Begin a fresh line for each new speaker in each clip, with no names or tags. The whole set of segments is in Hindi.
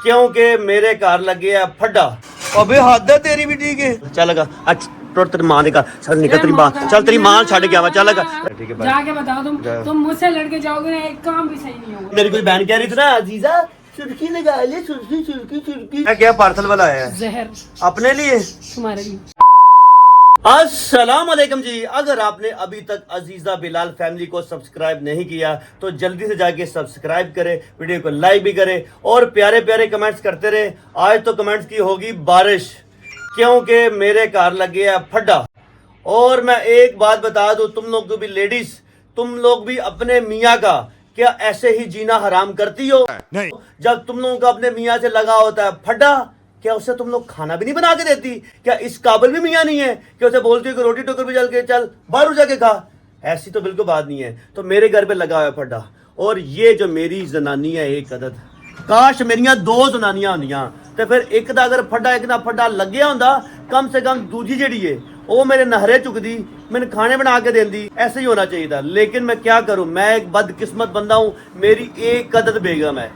क्योंकि मेरे घर लगे है फड्डा। अबे हद है तेरी भी ठीक है। चल लगा अच्छा टोट तेरी मां ने कहा चल निकल तेरी मां चल तेरी मां छड़ गया मैं चल लगा ठीक है
जाके बताओ तुम मुझसे लड़के जाओगे ना एक काम भी सही नहीं होगा।
मेरी कोई बहन कह रही थी ना अजीजा सुर्खी लगा ले सुर्खी सुर्खी सुर्खी क्या पार्सल वाला आया है
जहर
अपने लिए
तुम्हारे लिए।
अस्सलाम वालेकुम जी। अगर आपने अभी तक अजीजा बिलाल फैमिली को सब्सक्राइब नहीं किया तो जल्दी से जाके सब्सक्राइब करें, वीडियो को लाइक भी करें और प्यारे प्यारे कमेंट्स करते रहे। आज तो कमेंट्स की होगी बारिश क्योंकि मेरे घर लगे है फड्डा। और मैं एक बात बता दूं तुम लोग को भी लेडीज, तुम लोग भी अपने मियाँ का क्या ऐसे ही जीना हराम करती हो? नहीं। जब तुम लोगों का अपने मियाँ से लगा होता है फड्डा, क्या उसे तुम लोग खाना भी नहीं बना के देती? क्या इस काबिल भी मियाँ नहीं है कि उसे बोलती हो कि रोटी टोकर भी चल के चल बाहर जाके खा? ऐसी तो बिल्कुल बात नहीं है। तो मेरे घर पे लगा हुआ है फड्डा। और ये जो मेरी जनानी है एक अदद, काश मेरिया दो जनानियां होंदियां तो फिर एक दा अगर फड्डा एक ना फड्डा लग्या होंदा, कम से कम दूजी जेड़ी है वो मेरे नहरे चुकदी, मैंने खाने बना के देंदी। ऐसे ही होना चाहिए था। लेकिन मैं क्या करूं, मैं एक बदकिस्मत बंदा हूं। मेरी एक अदद बेगम है।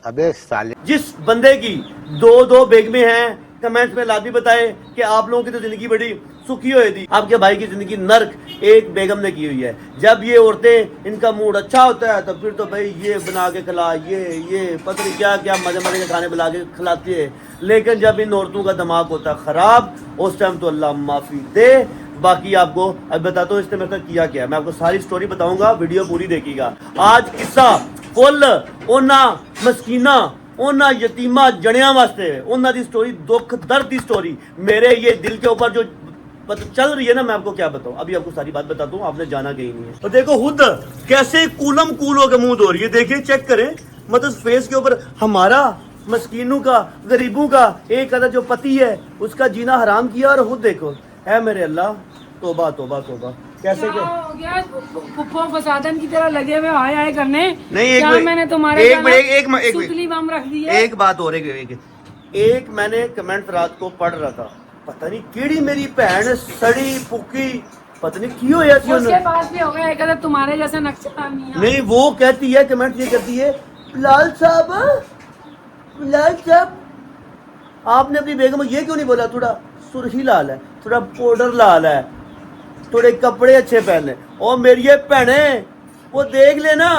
अबे साले
जिस बंदे की दो दो बेगमें हैं, कमेंट्स में लादी बताए कि आप लोगों की तो जिंदगी बड़ी सुखी हुई थी। आपके भाई की जिंदगी नर्क एक बेगम ने की हुई है। जब ये औरतें इनका मूड अच्छा होता है तो फिर तो भाई ये बना के खिला, ये पता नहीं क्या क्या मजे मजे के खाने बना के खिलाती है। लेकिन जब इन औरतों का दिमाग होता है खराब, उस टाइम तो अल्लाह माफी दे। बाकी आपको अब बताता हूँ इसने मेरे साथ किया क्या। मैं आपको सारी स्टोरी बताऊंगा, वीडियो पूरी देखिएगा। आज किस्सा फुल ओना मस्कीना ओना यतीमा जनिया वास्ते ओना दी स्टोरी, दुख दर्द दी स्टोरी मेरे ये दिल के ऊपर जो चल रही है ना, मैं आपको क्या बताऊं। अभी आपको सारी बात बताता हूँ, आपने जाना कहीं नहीं है। तो देखो खुद कैसे कूलम कूल होकर मुंह धो रही है। देखिए चेक करें, मतलब फेस के ऊपर हमारा मस्कीनों का गरीबों का एक अदर जो पति है उसका जीना हराम किया। और खुद देखो है मेरे अल्लाह, तोबा तोबा तोबा। कैसे
क्या हो गया? पुप्पो फसादन की तरह लगे हुए हाय हाय करने।
नहीं एक
क्या मैंने तुम्हारे सुतली बम रख दी है?
एक बात और एक मैंने कमेंट रात को पढ़ रहा था, पता नहीं केड़ी मेरी भैन सड़ी पुकी, पता नहीं क्यों है
उसके पास भी होगा एक अदर तुम्हारे जैसा नक्शा
नहीं। वो कहती है कमेंट ये करती है, बिलाल साहब आपने अपनी बेगम ये क्यों नहीं बोला थोड़ा सुर्खी लाल है, थोड़ा पाउडर लाल है, थोड़े कपड़े अच्छे पहने। और मेरी ये भैने वो देख लेना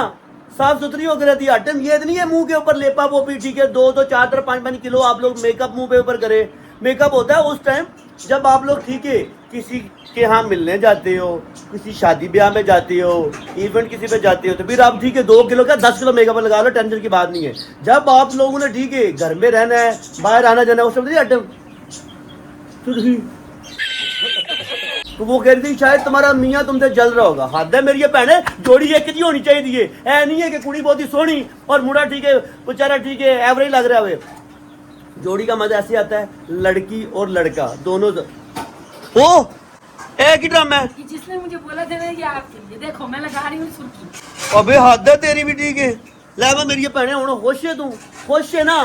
साफ सुथरी होकर रहती है। आइटम ये नहीं है मुंह के ऊपर लेपा पोपी, ठीक है 2 4 5 किलो आप लोग मेकअप मुंह पे ऊपर करे। मेकअप होता है उस टाइम जब आप लोग ठीक है किसी के यहाँ मिलने जाते हो, किसी शादी ब्याह में जाते हो, इवेंट किसी पे जाते हो, तो फिर आप ठीक है 2 किलो क्या 10 किलो मेकअप लगा लो, टेंशन की बात नहीं है। जब आप लोगों ने ठीक है घर में रहना है, बाहर आना जाना है, उस टाइम आइटम तो वो कह रही थी शायद तुम्हारा मियाँ तुमसे जल रहा होगा। हद है मेरी ये भैने, जोड़ी एक ही होनी चाहिए। ऐ नहीं है कि कुड़ी बहुत ही सोहनी और मुंडा ठीक है बेचारा ठीक है एवरेज लग रहा है। जोड़ी का मजा ऐसे आता है लड़की और लड़का दोनों। ओ एक ही ड्रामा है
जिसने मुझे बोला था ना कि आपके लिए देखो मैं लगा रही हूँ सुर्खी।
अबे हद है तेरी भी ठीक है। ले मेरी ये भैने हूं खुश है, तू खुश है ना?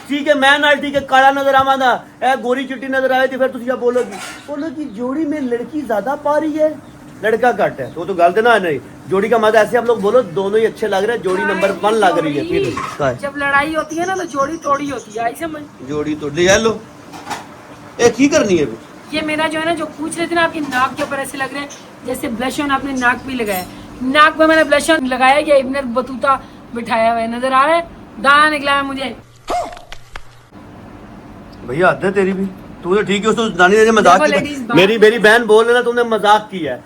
ठीक है मैं ना ठीक है काला नजर आवादा ए गोरी चिट्टी नजर आए तो फिर तुम क्या बोलोगी जोड़ी में लड़की ज्यादा पा रही है लड़का घट है। तो गलत ना नहीं, जोड़ी का मजा ऐसे आप लोग बोलो दोनों ही अच्छे लग रहे हैं, जोड़ी नंबर 1 लग रही है। फिर
जब लड़ाई होती है ना तो जोड़ी तोड़ी होती है, ऐसे
जोड़ी तोड़ लो एक ही करनी है।
ये मेरा जो है ना जो पूछ रहे थे ना आपकी नाक के ऊपर ऐसे लग रहे हैं जैसे ब्लश ऑन आपने नाक पे लगाया। नाक पे मैंने ब्लश ऑन लगाया या इब्न बतूता बिठाया हुआ है, नजर आ रहा है? दाना निकला है मुझे।
भैया हद है तेरी भी। तू तो ठीक है उस नानी ने मजाक किया। मेरी बहन बोल रहे ना तुमने मजाक किया है।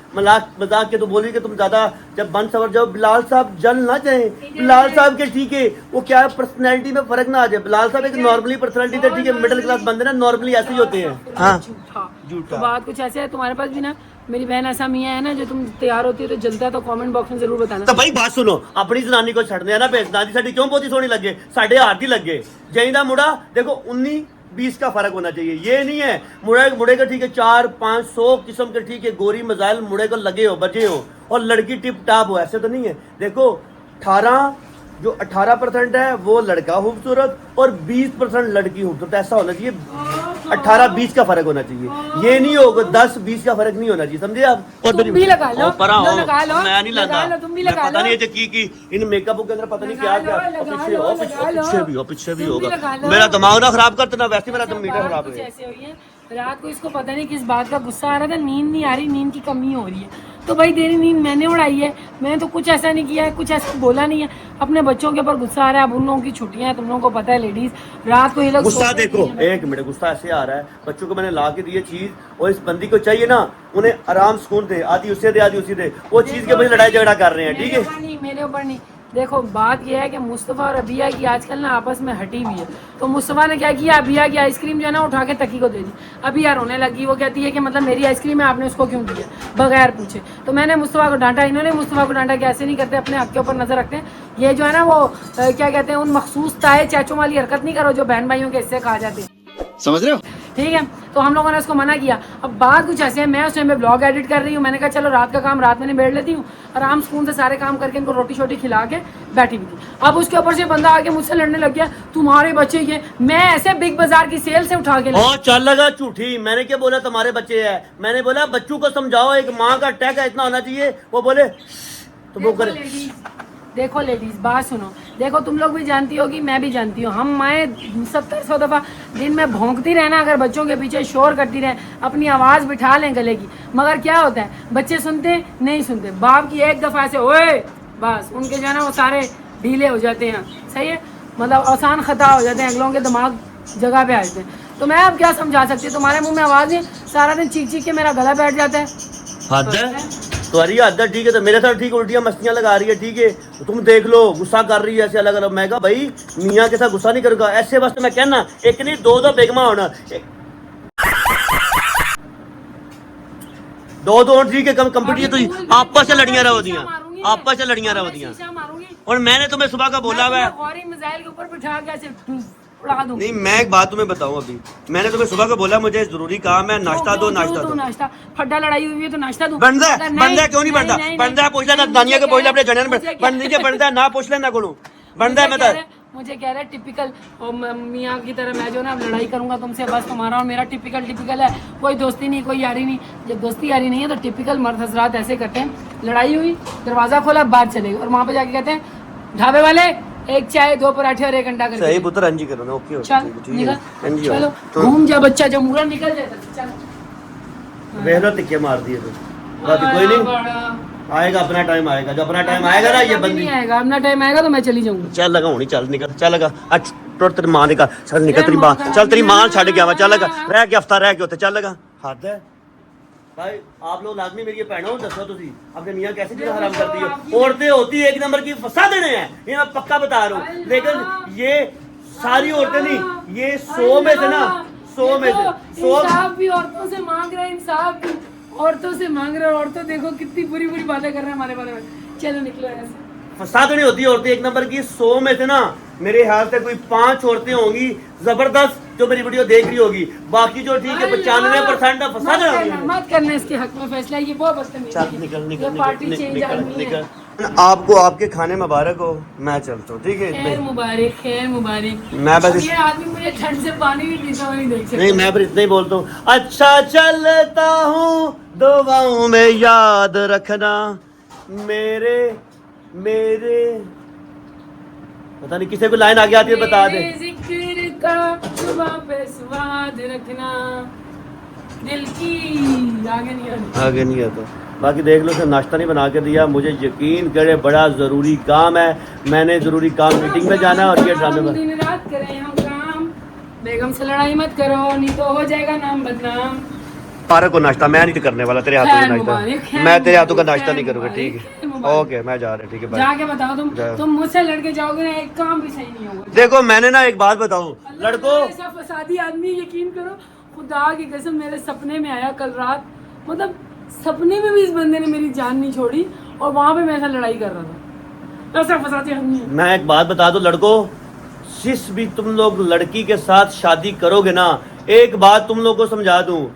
मजाक के तो बोली कि तुम ज्यादा जब बन सवर जाओ बिलाल साहब जल ना जाए। बिलाल साहब के ठीक है वो क्या पर्सनैलिटी में फर्क ना आ जाए। बिलाल साहब एक नॉर्मली पर्सनैलिटी थे, ठीक है मिडिल क्लास बंदे ना नॉर्मली ऐसे ही होते हैं। हाँ
झूठा तो बात कुछ ऐसे है। तुम्हारे पास भी ना मेरी बहन ऐसा मियाँ है ना जो तुम तैयार होती है तो जलता है तो कमेंट बॉक्स में जरूर बताना।
तो भाई बात सुनो, अपनी जनानी को छड़ने ना भेज। दादी साडी क्यों बहुत ही सोहनी लगे, साढ़े हाथ ही लगे। जईदा मुड़ा देखो 19-20 का फर्क होना चाहिए। ये नहीं है मुड़े का ठीक है 400-500 किस्म के ठीक है गोरी मजाइल मुड़े को लगे हो बजे हो और लड़की टिप टाप हो, ऐसे तो नहीं है। देखो 18% है वो लड़का खूबसूरत और 20% लड़की खूबसूरत, ऐसा होना चाहिए। 18-20 का फर्क होना चाहिए। ये नहीं होगा 10-20 का फर्क नहीं होना चाहिए, समझे आप?
तुम भी लगा लो,
लगा लो, मैं नहीं
लगा लो, तुम भी लगा
पता
लो।
नहीं की इन मेकअप के अंदर पता नहीं क्या क्या पीछे भी होगा। मेरा दिमाग ना खराब करते ना, वैसे मेरा मीटर खराब
कुछ
है।
ऐसे हुई है। रात को इसको पता नहीं किस बात का गुस्सा आ रहा था, नींद नहीं आ रही, नींद की कमी हो रही है। तो भाई तेरी नींद मैंने उड़ाई है, मैंने तो कुछ ऐसा नहीं किया है, कुछ ऐसा बोला नहीं है। अपने बच्चों के ऊपर गुस्सा आ रहा है। अब उन लोगों की छुट्टियां हैं, तुम लोगों को पता है लेडीज, रात को ये लोग
गुस्सा
सोते
देखो,
नहीं हैं।
एक मिनट, गुस्सा ऐसे आ रहा है, बच्चों को मैंने ला के दी है चीज और इस बंदी को चाहिए ना, उन्हें आराम सुकून दे, आधी उससे दे आधी उसी दे, वो चीज के वजह लड़ाई झगड़ा कर रहे हैं, ठीक है?
मेरे ऊपर नहीं। देखो बात यह है कि मुस्तफ़ा और अबिया की आजकल ना आपस में हटी हुई है। तो मुस्तफ़ा ने क्या किया, अबिया की आइसक्रीम जो है ना उठा के तकी को दे दी। अबिया रोने लगी, वो कहती है कि मतलब मेरी आइसक्रीम है, आपने उसको क्यों दिया बगैर पूछे। तो मैंने मुस्तफ़ा को डांटा, इन्होंने मुस्तफ़ा को डांटा कि ऐसे नहीं करते, अपने हक के ऊपर नजर रखते हैं। ये जो है ना वो क्या कहते हैं, उन मखसूस ताए चैचों वाली हरकत नहीं करो जो बहन भाइयों के हिस्से खा जाते हैं,
समझ रहे हो?
ठीक है? तो हम लोगों ने उसको मना किया। अब बात कुछ ऐसे है, मैं उस टाइम पे ब्लॉग एडिट कर रही हूँ, मैंने कहा चलो रात का काम रात में निबेड़ लेती हूँ, आराम सुकून से सारे काम करके इनको रोटी शोटी खिला के बैठी हुई थी। अब उसके ऊपर से बंदा आके मुझसे लड़ने लग गया, तुम्हारे बच्चे ये, मैं ऐसे बिग बाजार की सेल से उठा के
और चल लगा झूठी, मैंने क्या बोला तुम्हारे बच्चे हैं? मैंने बोला बच्चों को समझाओ, एक माँ का टैग इतना होना चाहिए। वो बोले तो वो करे।
देखो लेडीज, बात सुनो, देखो तुम लोग भी जानती होगी, मैं भी जानती हूँ, हम माएँ 70-100 दफ़ा दिन में भौंकती रहना, अगर बच्चों के पीछे शोर करती रहे, अपनी आवाज़ बिठा लें गले की, मगर क्या होता है, बच्चे सुनते नहीं सुनते। बाप की एक दफ़ा से ओए, बस उनके जो है ना वो सारे ढीले हो जाते हैं, सही है, मतलब आसान ख़ता हो जाते हैं, अगलों के दिमाग जगह पे आ जाते हैं। तो मैं अब क्या समझा सकती हूँ, तुम्हारे मुँह में आवाज़ नहीं, सारा दिन चीख चीख के मेरा गला बैठ जाता है।
हद है तुम्हारी, हद है, ठीक है? तो मेरे साथ ठीक उल्टियां मस्तियां लगा रही है, ठीक है? तो तुम देख लो, गुस्सा कर रही है ऐसे अलग अलग। मैं कहा भाई मियाँ के साथ गुस्सा नहीं करूंगा, ऐसे बस तो मैं कहना एक नहीं दो बेगमा होना, दो ठीक है, कम कंपटीशन तो आपस से लड़ियां रहो दियां, आपस से लड़ियां रहो दियां। और मैंने तुम्हें सुबह का बोला हुआ है,
मिसाइल के ऊपर बिठा के ऐसे उड़ा दूं।
नहीं मैं एक बात तुम्हें बताऊं, अभी मैंने तुम्हें सुबह का बोला मुझे जरूरी काम है, नाश्ता दो, नाश्ता दो।
नाश्ता फड्डा लड़ाई हुई है तो नाश्ता दो।
बनता है क्यों नहीं बनता? बनता है, पूछ लेना दानिया के, पूछ ले अपने जने बनता है ना, पूछ लेना को बनता है। मैं
मुझे कह रहा है टिपिकल मियाँ की तरह मैं जो ना अब लड़ाई करूंगा तुमसे, बस तुम्हारा और मेरा टिपिकल है, कोई दोस्ती नहीं, कोई यारी नहीं। जब दोस्ती यारी नहीं है तो टिपिकल मर्द हजरात ऐसे करते हैं, लड़ाई हुई, दरवाजा खोला, बाहर चले गए और वहाँ पे जाके कहते हैं ढाबे वाले एक चाय 2 पराठे और 1 अंडा करके।
सही पुत्र अंजी करो ना, ओके
चल निकल, चलो घूम जा बच्चा, जब मुरा निकल जाए चल।
वेलो तिक्के मार दिए तो बाकी कोई नहीं, आएगा अपना टाइम आएगा, जब अपना टाइम आएगा ना ये बंदी
नहीं आएगा, अपना टाइम आएगा तो मैं चली जाऊंगी।
चल लगा होनी, चल निकल, चल लगा अच्छा तेरी मां निकल, चल निकल तेरी मां, चल तेरी मां छड़ गया मैं, चल लगा रह के हफ्ता रह के होते, चल लगा। हद है भाई, आप लोग लाजमी मेरी भैनों दसो तुसी अपने मियां कैसे चीज़ हराम करती हो। औरतें होती एक नंबर की फंसा देने हैं, ये मैं पक्का बता रहा हूँ, लेकिन ये सारी औरतें नहीं, ये 100 में से ना 100 में से 100
इंसाफ भी औरतों से मांग रहे हैं, इंसाफ भी औरतों से मांग रहे हैं। औरतों देखो कितनी बुरी बुरी बातें कर रहे हैं हमारे बारे में। चलो निकलो ऐसे,
फंसा देनी होती है औरतें एक नंबर की। 100 में से ना मेरे ख्याल से कोई 5 औरतें होंगी जबरदस्त जो मेरी वीडियो देख रही होगी, बाकी जो ठीक है 95% फंसा देना।
मत करना इसके हक में फैसला, ये बहुत बदतमीजी है।
निकल
ये पार्टी चेंज आदमी है।
आपको आपके खाने मुबारक हो, मैं चलता हूँ, ठीक है?
खैर मुबारक, खैर मुबारक।
मैं बस
ये आदमी मुझे ठंड से पानी भी पीता हुआ नहीं देख सकता।
नहीं मैं फिर इतना ही बोलता हूँ, अच्छा चलता हूँ दुआओं में याद रखना मेरे मेरे, पता नहीं किसी को लाइन आगे आती है बता दे।
मेरे जिक्र का जुबां पे स्वाद रखना, दिल की आगे नहीं आता,
आगे नहीं आता। बाकी देख लो, नाश्ता नहीं बना के दिया, मुझे यकीन करे बड़ा ज़रूरी काम है, मैंने ज़रूरी काम मीटिंग में जाना है और ये ड्रामे में
दिन रात करें हम काम, बेगम से लड़ाई मत करो नहीं तो हो जाएगा नाम बदनाम।
पारा को नाश्ता मैं नहीं करने वाला, तेरे हाथों का नाश्ता मैं तेरे हाथों का नाश्ता नहीं करूँगा, ठीक है? ओके मैं जा रहा, ठीक है?
जाके बताओ, तुम मुझसे लड़के जाओगे ना, एक काम भी सही नहीं होगा।
देखो मैंने ना एक बात बताऊं लड़कों,
ऐसा फसादी आदमी, यकीन करो खुदा की कसम, मेरे सपने में आया कल रात, मतलब सपने में भी इस बंदे ने मेरी जान नहीं छोड़ी और वहां पे मैं ऐसा लड़ाई कर रहा था। ऐसा फसादी आदमी है।
मैं एक बात बता दूं लड़कों, जिस भी तुम लोग लड़की के साथ शादी करोगे ना, एक बात तुम लोग को समझा दूं,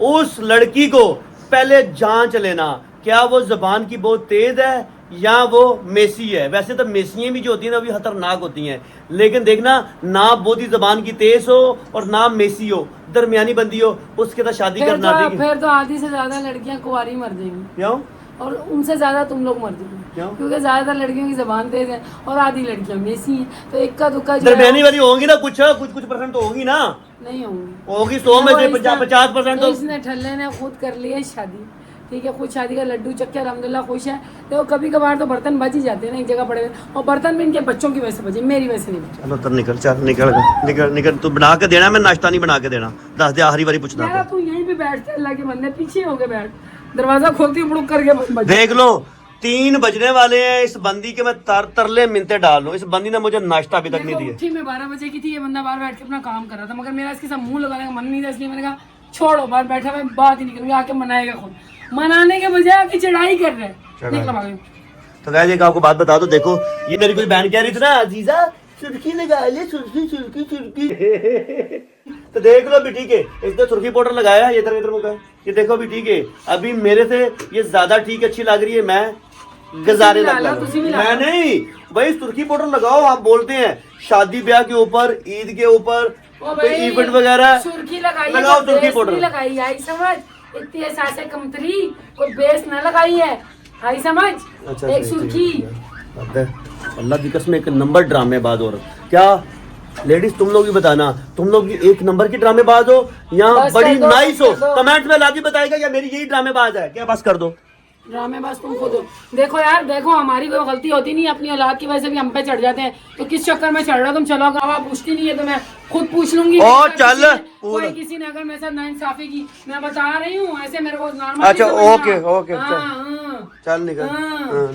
उस लड़की को पहले जांच लेना क्या वो जबान की बहुत तेज है या वो मेसी है। वैसे तो मेसियाँ भी जो होती हैं ना वो भी खतरनाक होती हैं, लेकिन देखना ना बहुत ही जबान की तेज हो और ना मेसी हो, दरमियानी बंदी हो, उसके साथ शादी करना ठीक है।
फिर तो आधी से ज्यादा लड़कियां कुंवारी मर जाएंगी।
क्यों?
और उनसे ज्यादा तुम लोग मर जाओगे।
क्यों?
क्योंकि ज्यादातर लड़कियों की जबान तेज है और आधी लड़कियां मेसी हैं, तो इक्का दुक्का जो है
दरमियानी वाली होंगी ना, कुछ कुछ परसेंट तो होगी ना,
नहीं होंगी।
होगी 100 में से 50% तो
इसने ठल्ले ने खुद कर ली है शादी, ठीक है, खुद शादी का लड्डू चक्के अल्हम्दुलिल्लाह खुश है। देखो कभी कभार तो बर्तन बच ही जाते हैं ना एक जगह पड़े हुए, और बर्तन भी इनके बच्चों की वजह से बचे, मेरी वजह से नहीं बचे।
चलो तो निकल, चल निकल निकल निकल। तू बना के देना, मैं नाश्ता नहीं बना के देना, दस दे आखिरी बारी पूछना
यार तू यहीं पे बैठते अल्लाह के बंदे, पीछे होके बैठ, दरवाजा खोलती हूँ करके बच।
देख लो 3 बजने वाले हैं, इस बंदी के मैं तरले मिनते डाल लूं, इस बंदी ने मुझे नाश्ता अभी तक नहीं दिया।
उठी मैं 12 बजे की थी, ये बंदा बाहर बैठ के अपना काम कर रहा था, मगर मेरा इसके साथ मुंह लगाने का मन नहीं था, इसलिए मैंने कहा छोड़ो, बाहर बैठा मैं बात ही नहीं करूंगा, आके मनाएगा खुद, मनाने के बजाय आके चढ़ाई कर रहे हैं। निकल भाग।
तो गाइस एक आपको बात बता दो, देखो ये मेरी कोई बहन कह रही थी ना, अजीजा सुर्खी लगा ले, सुर्खी सुर्खी सुर्खी तो देख लो भी ठीक है, इसने सुर्खी पाउडर लगाया है, ये इधर इधर मुका, ये देखो भी ठीक है, अभी मेरे से ये ज्यादा ठीक अच्छी लग रही है, मैं गजारे लग रहा हूं। मैं नहीं भाई, सुर्खी पाउडर लगाओ, आप बोलते हैं शादी ब्याह के ऊपर, ईद के ऊपर, कोई इवेंट वगैरह,
सुर्खी लगाई,
लगाओ सुर्खी पाउडर
लगाई, आई समझ, इतनी एहसास कमतरी, कोई बेस ना लगाई है, आई समझ।
अच्छा,
एक सुर्खी।
अल्लाह की कसम एक नंबर ड्रामेबाज और क्या लेडीज, तुम लोग भी बताना, तुम लोग भी एक नंबर की ड्रामेबाज हो या बड़ी नाइस हो, कमेंट में लादी बताएगा या मेरी यही ड्रामेबाज है क्या, बस कर दो
ड्रामेबाज तुम खुद हो। देखो यार, देखो हमारी कोई गलती होती नहीं, अपनी औलाद की वजह से भी हम पे चढ़ जाते हैं, तो किस चक्कर में चढ़ रहा हो तुम, चलो आप पूछती नहीं है तो मैं खुद पूछ लूंगी।
और चल
कोई किसी ने अगर मेरे साथ नाइंसाफी की, मैं बता रही हूँ, ऐसे मेरे को नॉर्मल।
अच्छा ओके ओके चल निकल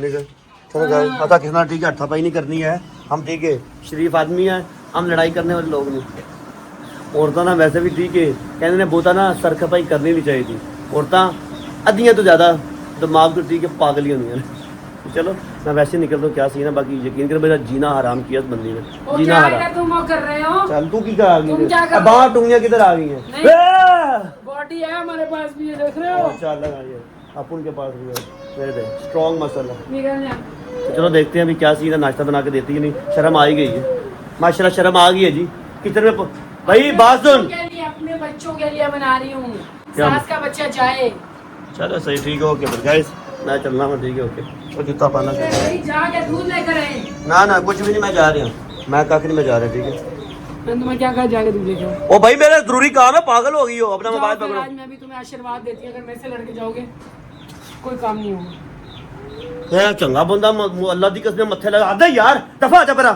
निकल, चलो जाए, पता कितना ठीक है, हथापाई नहीं करनी है, हम ठीक है शरीफ आदमी है, हम लड़ाई करने वाले लोग नहीं। औरतां ना वैसे भी ठीक है, कहने ने बोता ना सर खपाई करनी नहीं चाहिए थी, औरतां अद्धियां तो ज़्यादा दिमाग तो ठीक है पागल ही होनी है। चलो मैं वैसे निकलता हूँ, क्या सीन है, बाकी यकीन कर मेरा जीना हराम किया इस बंदी ने, जीना हराम।
तुम वो कर रहे हो,
चल तू की आ गई,
क्या कर
बाहर टुंगियां किधर आ गई हैं,
बॉडी है हमारे पास भी, ये देख रहे हो।
चल लगा ये अपन के पास भी है, मेरे दे स्ट्रॉन्ग मसल है।
निकल जा।
चलो देखते हैं अभी क्या सीन है, नाश्ता बना के देती है नहीं, शर्म आ ही गई है, माशाल्लाह शर्म आ गई है जी। किचन में भाई बात सुन,
अपने बच्चों के लिए बना रही हूँ, सास का बच्चा जाए।
चलो सही ठीक है, ओके गाइस मैं चल रहा हूँ, ठीक है ओके। और जूता पाना
जाके दूध लेकर आए।
ना कुछ भी नहीं, मैं जा रही हूँ, मैं कख नहीं, मैं जा रहा ठीक है।
मैं तुम्हें क्या कहा, जाके दूध लेकर।
ओ भाई मेरा जरूरी काम है, पागल हो गई हो, अपना मोबाइल पकड़ो।
आज मैं भी तुम्हें आशीर्वाद देती हूँ, अगर मेरे से लड़के जाओगे कोई काम नहीं होगा।
यार चंगा बंदा, अल्लाह दी कसम मत्थे लगा दे यार, दफा जा परा,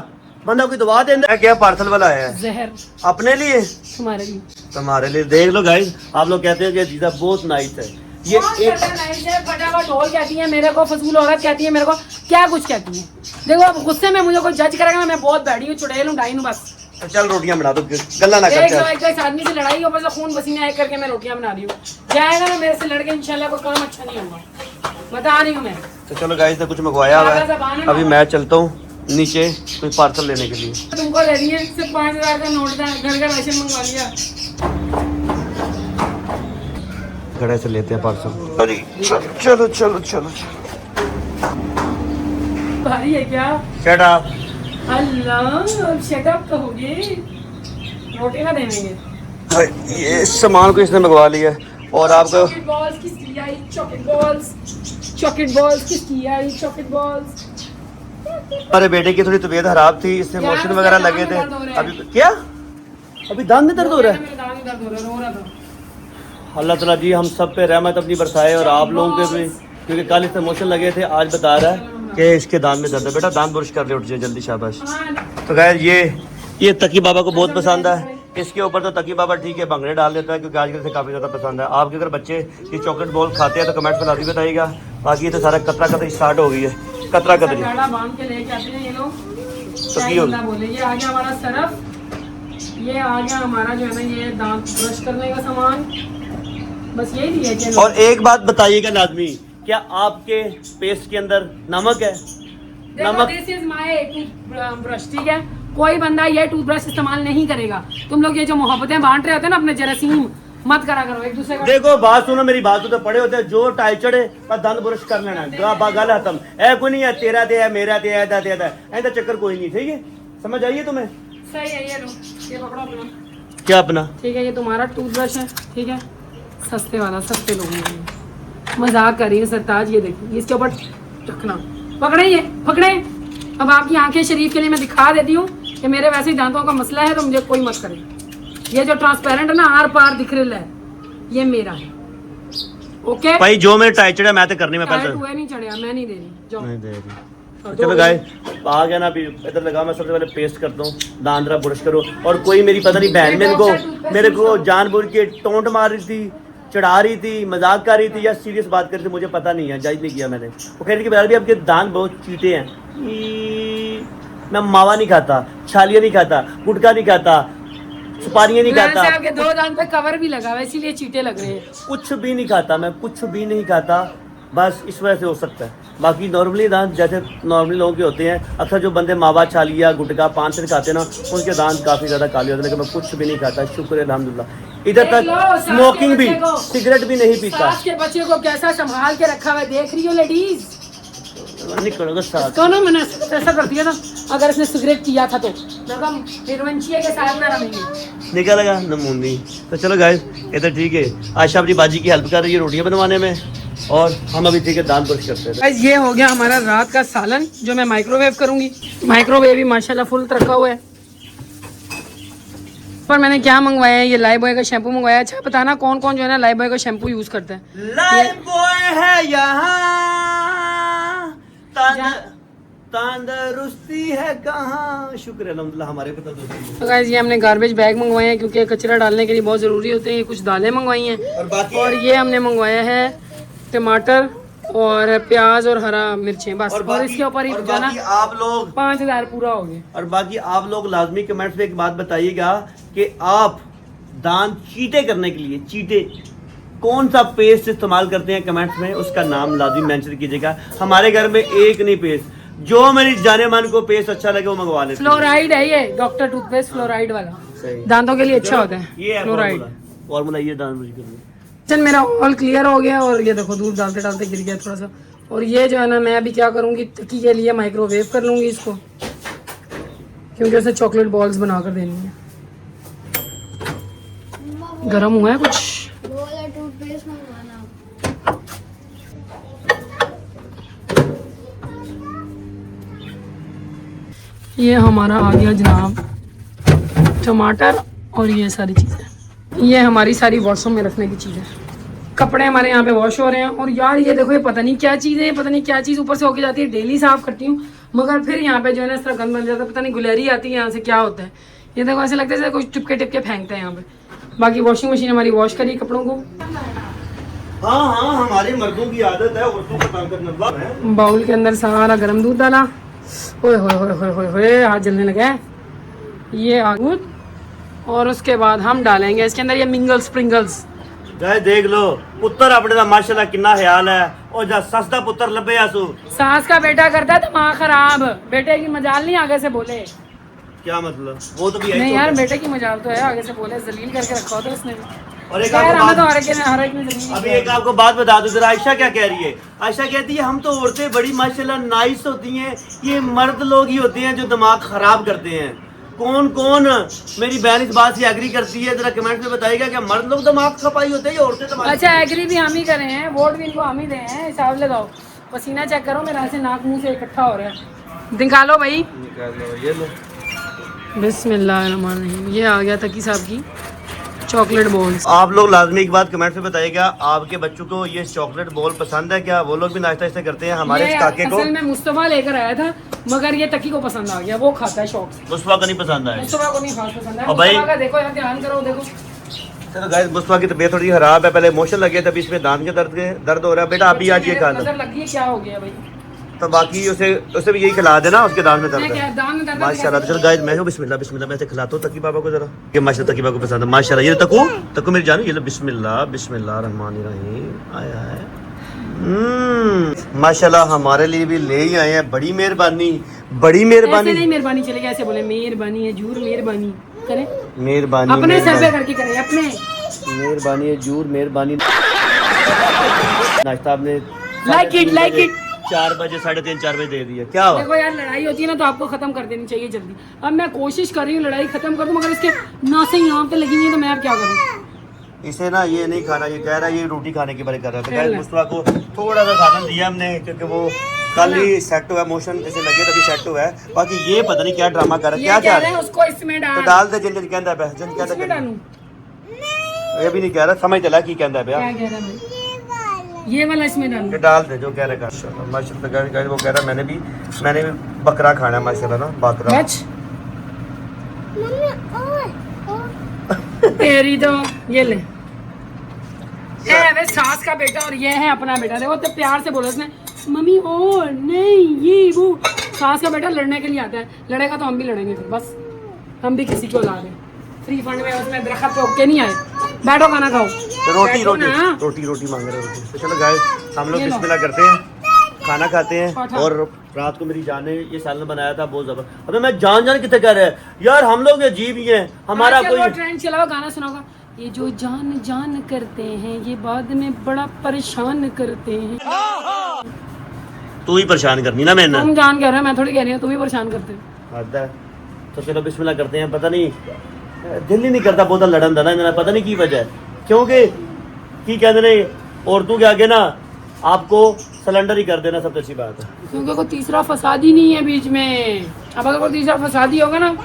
बंदा कोई दवा दे दे। क्या पार्सल वाला आया है?
जहर।
अपने लिए?
तुम्हारे लिए।
तुम्हारे लिए। देख लो गाइस, आप लोग कहते हैं कि जीजा बहुत नाइस है, ये एक
फटाफट ढोल कहती है मेरे को, फजूल औरत कहती है मेरे को, क्या कुछ कहती है। देखो अब गुस्से में मुझे कोई जज करेगा, मैं बहुत बैठी हूँ, चुड़ैल हूँ, ढाई हूँ बस।
तो चल रोटियां बना दो, गल्ला ना कर।
एक आदमी से लड़ाई हो, बस खून पसीना एक करके मैं रोटियां बना रही हूँ, जाएगा ना मेरे से लड़के, इंशाल्लाह कोई काम अच्छा नहीं होगा, बता रही हूँ मैं।
तो चलो गाइस ने कुछ मंगवाया हुआ है, अभी मैं चलता हूँ नीचे कोई पार्सल लेने के लिए।
तुमको ले रही है सिर्फ 5000 का नोट था, घर का राशन मंगवा लिया।
घड़े से लेते हैं पार्सल। चलो चलो चलो
भारी है क्या?
Shut up.
Allah shut up कहोगे, रोटी ना देंगे।
ये सामान को इसने मंगवा लिया और आपको
चॉकलेट बॉल्स किसकी आई, चॉकलेट बॉल्स, चॉकलेट बॉल्स किसकी आई, चॉकलेट बॉल्स।
हमारे बेटे की थोड़ी तबीयत खराब थी, इससे मोशन वगैरह लगे थे। अभी क्या? अभी दांत में दर्द हो रहा है?
मेरे दांत में दर्द हो रहा है, रो रहा था।
अल्लाह ताला जी हम सब पे रहमत अपनी बरसाए और आप लोगों के भी, क्योंकि कल इससे मोशन लगे थे, आज बता रहा है कि इसके दांत में दर्द है। बेटा दांत बुरुश कर ले, उठ जाए जल्दी, शाबाश। तो खैर ये तकी बाबा को बहुत पसंद है, इसके ऊपर तो तकी बाबा ठीक है भंगड़े डाल देता है, क्योंकि आजकल से काफ़ी ज़्यादा पसंद है। आपके अगर बच्चे ये चॉकलेट बॉल खाते हैं तो कमेंट में लाती बताइएगा। बाकी ये तो सारा कतरा कतरी स्टार्ट हो गई है, कतरा कतरी
बांध के लेके आते हैं ये लोग।
तो
बोले ये आ गया हमारा सरफ, ये आ गया हमारा जो है ना ये दांत ब्रश करने का सामान, बस यही दिया।
और एक बात बताइएगा लाजमी, क्या आपके पेस्ट के अंदर नमक है?
नमक। दिस इज माय टूथब्रश, ठीक है, कोई बंदा ये टूथब्रश इस्तेमाल नहीं करेगा। तुम लोग ये जो मोहब्बतें बांट रहे होते हैं ना अपने जरासीम, मत करा करो एक दूसरे का।
देखो बात सुनो, मेरी बात तो पड़े होते हैं, जो टाइल चढ़े पर दंद ब्रश कर लेना, गल खत्म। ऐ कोई नहीं है तेरा ते है मेरा ते है ऐदा ते है, ऐसा चक्कर कोई नहीं, ठीक है? समझ आइए तुम्हें?
सही है, ये लो, ये पकड़ो अपना।
क्या अपना?
ठीक है, ये तुम्हारा टूथब्रश है, ठीक है, सस्ते वाला, सस्ते लोगों के लिए। मजाक कर रही है सरताज, ये देखिए इसके ऊपर रखना, पकड़े ये पकड़े। अब आपकी आंखें शरीफ के लिए मैं दिखा देती हूँ कि मेरे वैसे ही दांतों का मसला है, तो मुझे कोई मत करे। ये जो ट्रांसपेरेंट है ना, आर पार दिख रहा है, ये मेरा है। ओके
भाई जो मेरे टाइल चढ़े मैं तो करनी में पैसे
हुए नहीं चढ़िया, मैं नहीं दे रही, जाओ।
नहीं दे रही।
और
चलो
दो-
गाइस आ गया ना, अभी इधर लगा, मैं सबसे पहले पेस्ट करता हूँ, दांतरा ब्रश करो। और कोई मेरी पता नहीं बहन मेरे को जानबूझ के टोंट मार रही थी, चढ़ा रही थी, मजाक कर रही थी या सीरियस बात कर रही थी, मुझे पता नहीं है, जज नहीं किया मैंने। वो कह रही थी भी आपके दांत बहुत चीटे हैं। मैं मावा नहीं खाता, छालिया नहीं खाता, गुटखा नहीं खाता, सुपारियाँ नहीं खाता,
वैसे आपके 2 दांत पे कवर भी लगा हुआ है, इसीलिए चीटे लग रहे हैं।
कुछ भी नहीं खाता, मैं कुछ भी नहीं खाता, बस इस वजह से हो सकता है। बाकी नॉर्मली दांत जैसे नॉर्मली लोगों के होते हैं, अक्सर जो बंदे मावा छालिया गुटखा पान से खाते हैं ना, उनके दांत काफ़ी ज़्यादा काले होते हैं, लेकिन मैं कुछ भी नहीं खाता, शुक्र है अल्हम्दुलिल्लाह। इधर
देख लो,
तक
सास के
स्मोकिंग भी,
बच्चे को।
सिगरेट भी नहीं पीता।
सास के बच्चे को कैसा संभाल के रखा हुआ है, देख रही हो लेडीज?
निकलो साथ।
तो ना मैंने ऐसा कर दिया ना, अगर इसने सिगरेट पिया था तो लगम हिरवंशिया के साथ में रहेंगे।
निकल लगा नमूनी। तो चलो गाइस इधर ठीक है, आशा अपनी बाजी की हेल्प कर रही है रोटियां बनवाने में, और हम अभी ठीक है दांत ब्रश करते हैं।
गाइस ये हो गया हमारा रात का सालन, जो मैं माइक्रोवेव करूंगी। माइक्रोवेव भी माशाल्लाह फुल रखा हुआ है। पर मैंने क्या मंगवाया है, ये लाइफ बॉय का शैम्पू मंगवाया है। अच्छा बताना कौन कौन जो है ना लाइफ बॉय का शैम्पू यूज करता है।
लाइफ बॉय है यहाँ, तंदरुस्ती है कहाँ, शुक्र है अल्हम्दुलिल्लाह हमारे पे तंदुरुस्ती।
तो गाइस ये हमने गार्बेज बैग मंगवाए हैं, क्योंकि कचरा डालने के लिए बहुत ज़रूरी होते हैं। ये कुछ दालें मंगवाई हैं,
और बाकी
और ये हमने मंगवाया है टमाटर और प्याज और हरा मिर्चें, बस। और इसके ऊपर ही
और
जो है
बाकी
ना
आप लोग
5000 पूरा हो गया।
और बाकी आप लोग लाजमी कमेंट्स में एक बात बताइएगा कि आप दांत चीटे करने के लिए चीटे कौन सा पेस्ट इस्तेमाल करते हैं, कमेंट्स में उसका नाम लाजमी मेंशन कीजिएगा। हमारे घर में एक नहीं पेस्ट, जो मेरी जाने मन को पेस्ट अच्छा लगे वो मंगवा लेते हैं।
फ्लोराइड है ये, डॉक्टर टूथपेस्ट फ्लोराइड वाला,
सही।
दांतों के लिए अच्छा होता है
ये है
फ्लोराइड।
फॉर्मूला ये दांत ब्रश करने।
चल मेरा ऑल क्लियर हो गया, और ये देखो दूध डालते डालते गिर गया थोड़ा सा। और ये जो है ना, मैं अभी क्या करूँगी, टिक्की के लिए माइक्रोवेव कर लूँगी इसको, क्योंकि उसे चॉकलेट बॉल्स बना कर देनी है। गर्म हुआ है कुछ।
टूथपेस्ट मंगवाना।
ये हमारा आ गया जनाब टमाटर, और ये सारी चीज़ें, ये हमारी सारी वॉशरूम में रखने की चीज़ें। कपड़े हमारे यहाँ पे वॉश हो रहे हैं। और यार ये देखो, ये पता नहीं क्या चीज़ है, पता नहीं क्या चीज़ ऊपर से होके जाती है। डेली साफ करती हूँ, मगर फिर यहाँ पे जो है ना इस तरह गंद बन जाता है, पता नहीं गुलेरी आती है यहाँ से, क्या होता है। ये देखो ऐसे लगता है जैसे कुछ टिपके टिपके फेंकते हैं यहाँ पे। बाकी वॉशिंग मशीन हमारी वॉश करी कपड़ों को।
हाँ हाँ, हमारे मर्दों की आदत है औरतों का काम करना।
बाउल के अंदर सारा गर्म दूध डाला, ओए होए होए होए होए होए, हाथ जलने लगे। ये दूध, और उसके बाद हम डालेंगे इसके अंदर ये मिंगल्स स्प्रिंगल्स।
गाइस देख लो, पुत्र अपने दा माशाल्लाह कितना ख्याल है, और जा सस्ता पुत्र लबे आसू।
सास का बेटा करता है दिमाग खराब, बेटे की मजाल नहीं आगे से बोले।
क्या मतलब? वो तो भी
नहीं
यही
यार,
होता है।
बेटे की मजाल तो है, आगे से बोले, जलील करके रखा होता है उसने।
और एक
खैर,
आपको
हमें तो
बात,
हर एक ने जलील
अभी
किया।
एक आपको बात बता दूं, जरा आयशा क्या कह रही है। आयशा कहती है हम तो औरतें बड़ी माशाल्लाह नाइस होती हैं, ये मर्द लोग ही होते हैं जो दिमाग खराब करते हैं। कौन कौन मेरी बहन इस बात से एग्री करती है, जरा कमेंट में बताइएगा कि मर्द लोग दिमाग खपाई होते हैं या औरतें दिमाग?
अच्छा, एग्री भी हम ही करे हैं, वोट भी इनको हम ही दे हैं। हिसाब लगाओ, पसीना चेक करो मेरा, ऐसे नाक मुंह से इकट्ठा हो रहा है। निकालो भाई,
निकालो ये लो।
बिस्मिल्लाहिर्रहमानिर्रहीम। ये आ गया तकी साहब की चॉकलेट बॉल्स।
आप लोग लाजमी एक बात कमेंट में बताइएगा, आपके बच्चों को ये चॉकलेट बॉल पसंद है क्या? वो लोग भी नाश्ता इससे करते हैं। हमारे
ये
इस काके को
असल में मुस्तफा लेकर आया था, मगर ये तकी को पसंद आ गया, वो खाता है शौक से।
मुस्तफा को नहीं पसंद आया।
मुस्तफा को नहीं खास पसंद है।
और भाई-
मुस्तफा का देखो यार, ध्यान करो, देखो
चलो गाइस, मुस्तफा की तबीयत थोड़ी खराब है, पहले मोशन लगे थे, अभी इसमें दांत के दर्द हो रहा है। बेटा अभी आज ये खा लो,
नजर लगी है, क्या हो गया भाई?
तो बाकी उसे भी यही खिला देना, उसके दांत में दर्द
मैं
है।
क्या दांत में दर्द है?
माशाल्लाह। चलो गाइस, मैं बिस्मिल्लाह बिस्मिल्लाह मैं से खिलाता हूँ तकी बाबा को जरा। ये माशाल्लाह तकी बाबा को पसंद है माशाल्लाह। ये तकू मेरी जान, ये लो बिस्मिल्लाह बिस्मिल्लाह रहमान रहीम। आया है माशाल्लाह, हमारे लिए भी ले ही आए हैं। बड़ी मेहरबानी, बड़ी
ऐसे
मेहरबानी,
नहीं मेहरबानी चलेगी, ऐसे बोले मेहरबानी है, जूर मेहरबानी करें,
मेहरबानी
अपने सर पे
मेहरबानी।
करके करें, अपने
मेहरबानी जूर मेहरबानी। नाश्ता आपने
लाइक इट
4 बजे 3:30 4 बजे दे दिया। क्या हुआ?
देखो यार, लड़ाई होती है ना तो आपको खत्म कर देनी चाहिए जल्दी। अब मैं कोशिश कर रही हूँ लड़ाई खत्म कर दूं, मगर इसके नासें यहाँ पे लगी हुई हैं तो मैं अब क्या करूँ।
इसे ना ये नहीं खाना, ये कह रहा है ये रोटी खाने की बारे कर रहा था। गाइस मुस्तफा को थोड़ा सा साधन दिया हमने क्योंकि वो कल ही सेट हुआ, मोशन इसे लगे तभी सेट हुआ है। बाकी ये पता नहीं क्या ड्रामा कर रहा है, क्या
कह
क्या
रहे हैं उसको इसमें
तो डाल दे जिन कहता है जिन
इसमें
कहता
डालूं।
ये भी नहीं कह रहा, समझ चला की कहता है
क्या कह रहा है भाई? ये वाला इसमें डालूं।
ये डाल दे जो कह रहा है। माशाल्लाह गाइस वो कह रहा है मैंने भी बकरा खाना है माशाल्लाह ना, बकरा।
तेरी तो ये ले वे सास का बेटा और ये है अपना बेटा। देखो तो प्यार से बोलो उसने मम्मी ओ नहीं ये वो। सास का बेटा लड़ने के लिए आता है, लड़ेगा तो हम भी लड़ेंगे फिर। बस हम भी किसी को ला दें फ्री फंड में, उसमें दरख्त पे ओके नहीं आए। बैठो खाना खाओ।
तो रोटी रोटी
ना।
रोटी रोटी मांग रहे रोटी। तो चलो गाइस हम लोग बिस्मिल्लाह करते हैं, खाना खाते हैं। और रात को मेरी जान ने ये सालन बनाया था बहुत जबरदस्त। अबे मैं जान कितने कर रहे हैं यार, हम लोग अजीब ही हैं। हमारा कोई
ट्रेंड चला हुआ गाना सुनाओगा, ये जो जान जान करते हैं ये बाद में बड़ा परेशान करते हैं।
तू ही परेशान करनी ना मैंने।
तुम जान कह रहे हो, मैं थोड़ी कह रही हूँ, तुम ही परेशान करते हो।
हद है। तो चलो बिस्मिल्लाह करते हैं। पता नहीं दिल ही नहीं करता बहुत लड़न दा ना, पता नहीं की वजह है। क्योंकि की कहते ने औरतों के आगे ना आपको सिलेंडर ही कर देना सबसे अच्छी बात है।
क्योंकि कोई तीसरा फसादी नहीं है बीच में। अब अगर कोई तीसरा फसादी होगा ना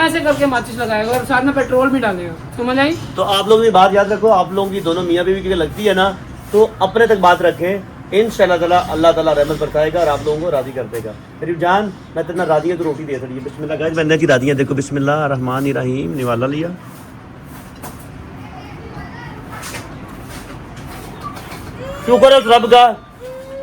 ऐसे करके माचिस लगाएगा और साथ में पेट्रोल भी डालेगा, समझ आई?
तो आप लोग भी बात याद रखो, आप लोगों की दोनों मियाँ बीवी की लगती है ना तो अपने तक बात रखें। इंशाअल्लाह अल्लाह ताला रहमत बरसाएगा और आप लोगों को राजी कर देगा। मेरी जान मैं तेना राजी है तो रोटी दे सकती है। बिस्मिल्लाह गाइस बंदे की राजी है, देखो बिस्मिल्लाह रहमान रहीम। निवाला लिया शुक्र है उस रब का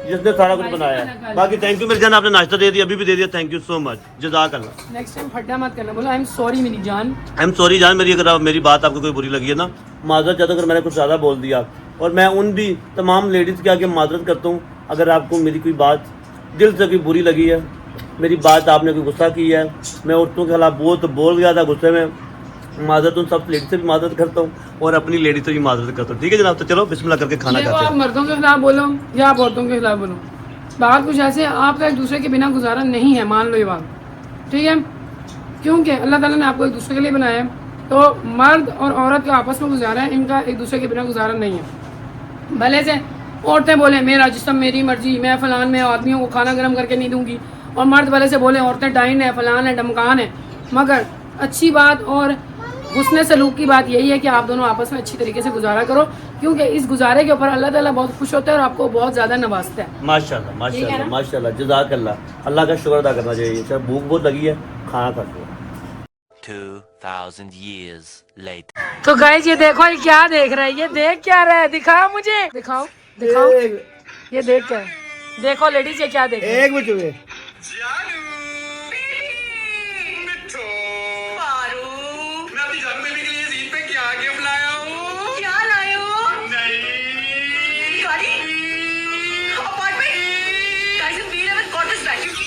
जिसने सारा कुछ बनाया है। बाकी थैंक यू मेरी जान, आपने नाश्ता दे दिया, अभी भी दे दिया। थैंक यू सो मच, जज़ाकल्लाह।
नेक्स्ट टाइम फड्डा मत करना। बोलो आई एम सॉरी मेरी जान।
आई एम सॉरी जान मेरी, अगर मेरी बात आपको कोई बुरी लगी है ना माजरत चाहता हूँ अगर मैंने कुछ ज़्यादा बोल दिया। और मैं उन भी तमाम लेडीज़ के आगे माजरत करता हूँ अगर आपको मेरी कोई बात दिल से कोई बुरी लगी है, मेरी बात आपने कोई गुस्सा की है, मैं औरतों के खिलाफ बहुत बोल गया था गुस्से में, माजरत उन सब लेडीज से भी माजरत करता हूँ और अपनी लेडी से भी माजरत करता हूँ। ठीक है जनाब, तो चलो बिस्मिल्लाह करके खाना खाते हैं।
आप मर्दों के खिलाफ बोलो या आप औरतों के खिलाफ बोलो, बात कुछ ऐसे आपका एक दूसरे के बिना गुजारा नहीं है, मान लो ये बात, ठीक है? क्योंकि अल्लाह ताला ने आपको एक दूसरे के लिए बनाया है, तो मर्द और औरत का आपस में गुजारा है, इनका एक दूसरे के बिना गुजारा नहीं है। भले से औरतें बोले मेरा जिस्म मेरी मर्जी, मैं फलान में आदमियों को खाना गर्म करके नहीं दूंगी, और मर्द भले से बोले औरतें डाइन है फलान है डमकान है, मगर अच्छी बात और हुस्न सलूक की बात यही है कि आप दोनों आपस में अच्छी तरीके से गुजारा करो, क्योंकि इस गुजारे के ऊपर अल्लाह ताला बहुत खुश होता है और आपको बहुत ज़्यादा नवाजता है।
माशाल्लाह माशाल्लाह माशाल्लाह, जज़ाकल्लाह। अल्लाह का शुक्र अदा करना चाहिए। अच्छा भूख बहुत लगी है, खाना खाते हैं।
2000 years later.
तो गाइस ये देखो, ये क्या देख रहा है, ये देख क्या रहा है, दिखाओ मुझे, दिखाओ दिखाओ, ये देख क्या है? देखो लेडीज ये क्या देख रही है?
एक मिनट हुए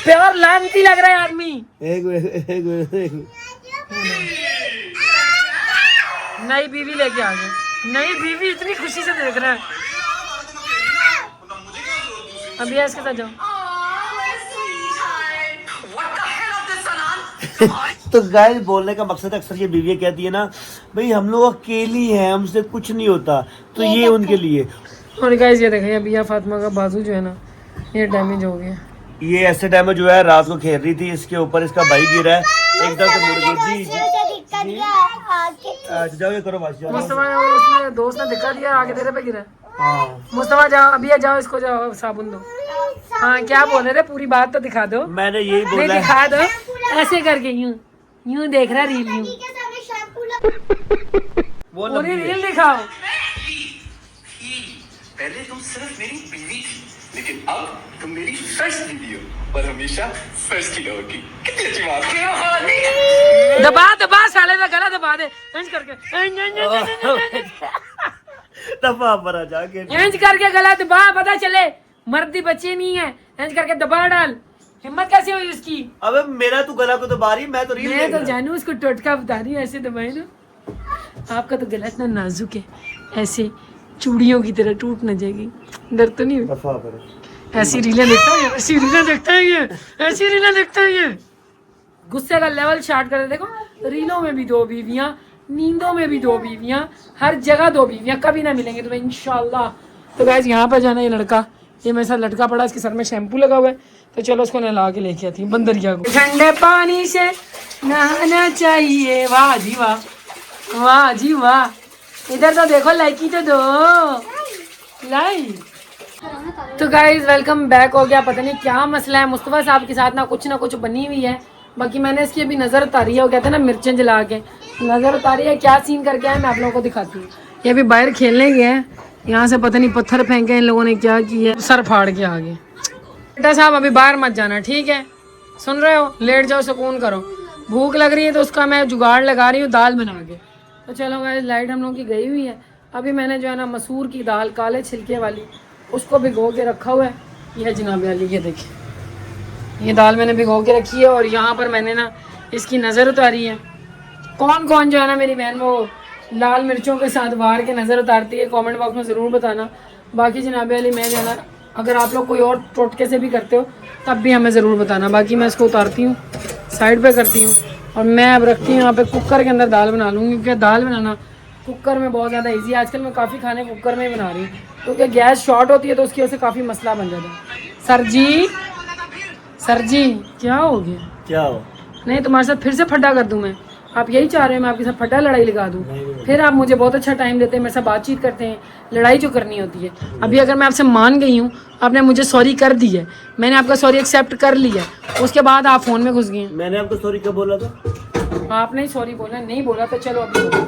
प्यार लानती लग रहा है आदमी।
एक मिनट
नई बीवी लेके आ गए, नई बीवी इतनी खुशी से देख रहा है। अभी इसके साथ जाओ।
तो गाइस बोलने का मकसद अक्सर ये बीवियाँ कहती है ना भाई हम लोग अकेली हैं, हमसे कुछ नहीं होता, तो ये उनके लिए।
और गाइस ये देखिए अभी फातिमा का बाजू जो है ना ये डैमेज हो गया।
ये ऐसे डैमेज हुआ है, रात को खेल रही थी, इसके ऊपर इसका भाई गिरा है, एकदम से मुड़ गई। जी जाओ ये करो बादशाह।
मुस्तफा उसने दोस्त ने धक्का दिया, आगे तेरे पे गिरा।
हाँ
मुस्तफा जाओ अभी, जाओ इसको जाओ साबुन दो। हाँ क्या बोल रहे थे, पूरी बात तो दिखा दो।
मैंने यही
नहीं
बोला
दिखा दो, ऐसे करके यूं यूं देख रहा रील, यूं पूरी रील दिखाओ।
पहले तुम सिर्फ मेरी बीवी थी, लेकिन अब तुम मेरी फर्स्ट बीवी हो और हमेशा फर्स्ट ही रहोगी। कितनी अच्छी बात है।
दबा दबा साले का गला दबा दे, इंच करके
दफा पर जाके
इंच करके गला दबा, पता चले मर्दी बच्चे नहीं है, इंच करके दबा डाल। हिम्मत कैसे हुई उसकी?
अबे मेरा तू गला को दबा रही, मैं तो रील
मैं तो जानू उसको टोटका बता रही हूँ, ऐसे दबाए ना आपका तो गला इतना नाजुक है, ऐसे चूड़ियों की तरह टूट न जाएगी। डर तो नहीं?
दफा पर
ऐसी रीलें देखता है, ऐसी रीलें देखता है ये, ऐसी रीलें देखता है ये। गुस्से का लेवल स्टार्ट कर दे। देखो, रीलों में भी 2 बीवियां, नींदों में भी 2 बीवियां, हर जगह 2 बीवियां, कभी ना मिलेंगे तुम्हें इंशाल्लाह। तो गाइस यहाँ पर जाना, ये लड़का, ये मेरे साथ लटका पड़ा, इसके सर में शैम्पू लगा हुआ है, तो चलो उसको नहला के लेके आती हूँ बंदरिया को। ठंडे पानी से नहाना चाहिए, वाह जी वाह, वाह जी वाह। इधर तो देखो, लाइकी तो दो लाइक। तो गाइज वेलकम बैक हो गया। पता नहीं क्या मसला है मुस्तफ़ा साहब के साथ, ना कुछ बनी हुई है। बाकी मैंने इसकी अभी नज़र उतारी है, वो कहते हैं ना मिर्चें जला के नज़र उतारी है। क्या सीन करके आए मैं आप लोगों को दिखाती हूँ। ये अभी बाहर खेलने गए हैं, यहाँ से पता नहीं पत्थर फेंके इन लोगों ने, क्या किया है, सर फाड़ के आ गए। बेटा साहब अभी बाहर मत जाना, ठीक है, सुन रहे हो? लेट जाओ, सुकून करो। भूख लग रही है तो उसका मैं जुगाड़ लगा रही हूँ दाल बना के। तो चलो गाइस, लाइट हम लोगों की गई हुई है। अभी मैंने जो है ना मसूर की दाल, काले छिलके वाली, उसको भिगो के रखा हुआ है। यह जनाब वाली, ये देखिए, ये दाल मैंने भिगो के रखी है और यहाँ पर मैंने ना इसकी नज़र उतारी है। कौन कौन जो है ना मेरी बहन वो लाल मिर्चों के साथ वार के नज़र उतारती है, कमेंट बॉक्स में ज़रूर बताना। बाकी जनाब वाली मैं जो है ना, अगर आप लोग कोई और टोटके से भी करते हो तब भी हमें ज़रूर बताना। बाकी मैं इसको उतारती हूँ, साइड पे करती हूँ और मैं अब रखती हूँ यहाँ पे कुकर के अंदर दाल बना लूँगी, क्योंकि दाल बनाना कुकर में बहुत ज़्यादा इजी है। आजकल मैं काफ़ी खाने कुकर में ही बना रही हूँ, क्योंकि गैस शॉर्ट होती है तो उसकी वजह से काफ़ी मसला बन जाता है। सर जी क्या हो गया?
क्या हो?
नहीं, तुम्हारे साथ फिर से फड्डा कर दूँ मैं? आप यही चाह रहे हो मैं आपके साथ फटा लड़ाई लगा दूँ? फिर आप मुझे बहुत अच्छा टाइम देते हैं, मेरे साथ बातचीत करते हैं, लड़ाई जो करनी होती है। अभी अगर मैं आपसे मान गई हूँ, आपने मुझे सॉरी कर दी है, मैंने आपका सॉरी एक्सेप्ट कर लिया, उसके बाद आप फ़ोन में घुस गए।
मैंने आपको सॉरी कब बोला था?
आपने ही सॉरी बोला, नहीं बोला तो चलो अभी बोलो।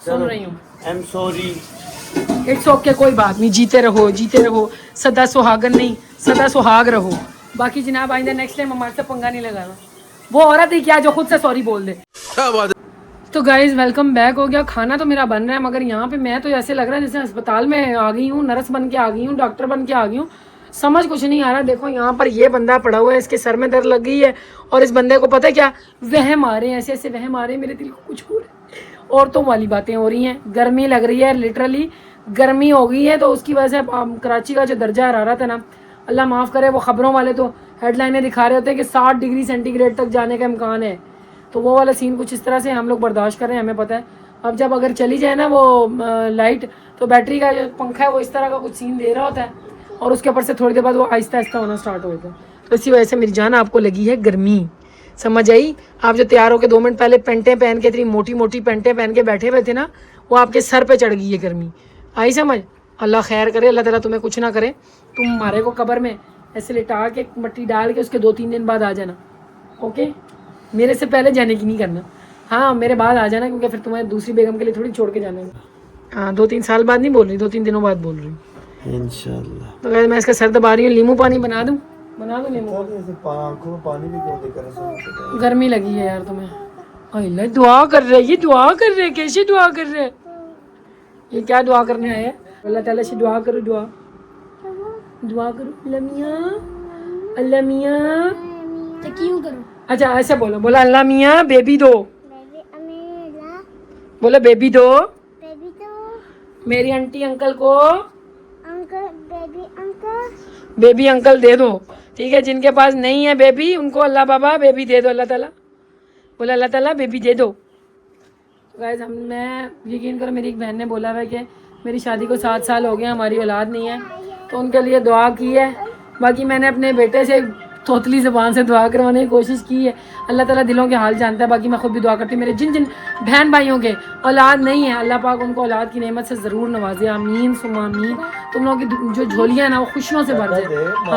सुन रही हूँ।
I am sorry.
It's okay, कोई बात नहीं, जीते रहो, सदा सुहागन नहीं सदा सुहाग रहो। बाकी जनाब आइंदा नेक्स्ट टाइम हमारे से पंगा नहीं लगाना। वो औरत ही क्या जो खुद से सॉरी बोल दे। तो गाइज वेलकम बैक हो गया। खाना तो मेरा बन रहा है, मगर यहाँ पे मैं तो ऐसे लग रहा है जैसे अस्पताल में आ गई हूँ, नर्स बन के आ गई हूँ, डॉक्टर बन के आ गई हूँ, समझ कुछ नहीं आ रहा। देखो यहाँ पर ये बंदा पड़ा हुआ है, इसके सर में दर्द लग गई है और इस बंदे को पता है क्या वहम आ रहे हैं, ऐसे ऐसे वहम आ रहे हैं, मेरे दिल को कुछ हो रहा है। औरतों वाली बातें हो रही हैं, गर्मी लग रही है, लिटरली गर्मी हो गई है, तो उसकी वजह से कराची का जो दर्जा हरारत है ना, अल्लाह माफ़ करे, वो ख़बरों वाले तो हेडलाइनें दिखा रहे होते हैं कि 60 डिग्री सेंटीग्रेड तक जाने का इम्कान है। तो वो वाला सीन कुछ इस तरह से हम लोग बर्दाश्त कर रहे हैं, हमें पता है। अब जब अगर चली जाए ना वो लाइट, तो बैटरी का जो पंखा है वो इस तरह का कुछ सीन दे रहा होता है और उसके ऊपर से थोड़ी देर बाद वो आहिस्ता आहिस्ता होना स्टार्ट हो जाता है। तो इसी वजह से मेरी जान आपको लगी है गर्मी, समझ आई? आप जो तैयार होकर 2 मिनट पहले पेंटें पहन के, इतनी मोटी मोटी पेंटें पहन के बैठे हुए थे ना, वो आपके सर पे चढ़ गई है गर्मी। आई समझ? अल्लाह खैर करे, अल्लाह ताला तुम्हें कुछ ना करे। तुम मारे को कब्र में ऐसे लिटा के मट्टी डाल के उसके 2-3 दिन बाद आ जाना, ओके? मेरे से पहले जाने की नहीं करना, हाँ मेरे बाद आ जाना, क्योंकि फिर तुम्हें दूसरी बेगम के लिए थोड़ी छोड़ के जाना है। हाँ 2-3 साल बाद नहीं बोल रही, 2-3 दिनों बाद बोल रही हूँ इंशाल्लाह। तो वैसे मैं इसका सर दबा रही हूँ, नींबू पानी बना दूँ नींबू पानी? गर्मी लगी है यार तुम्हें। अल्लाह दुआ कर रहे, ये दुआ कर रहे, कैसे दुआ कर रहे? ये क्या दुआ करने आए हैं? अल्लाह ताला से दुआ करो, दुआ करो। अल्लाह मियाँ
तो क्यों करो?
अच्छा ऐसे बोलो, बोला अल्लाह मियाँ बेबी दो, बोलो बेबी दो मेरी आंटी अंकल को, बेबी अंकल दे दो, ठीक है? जिनके पास नहीं है बेबी उनको अल्लाह बाबा बेबी दे दो, अल्लाह ताला बोला अल्लाह ताला बेबी दे दो। गाइस मैं यकीन करो, मेरी एक बहन ने बोला है कि मेरी शादी को 7 साल हो गए, हमारी औलाद नहीं है, तो उनके लिए दुआ की है। बाकी मैंने अपने बेटे से तोतली ज़बान से दुआ करवाने की कोशिश की है। अल्लाह ताला दिलों के हाल जानता है। बाकी मैं खुद भी दुआ करती हूँ, मेरे जिन जिन बहन भाइयों के औलाद नहीं है, अल्लाह पाक उनको औलाद की नेमत से ज़रूर नवाजे, आमीन सुम्मा आमीन। तुम लोगों की जो झोलियाँ हैं ना वो खुशियों से भर जाए,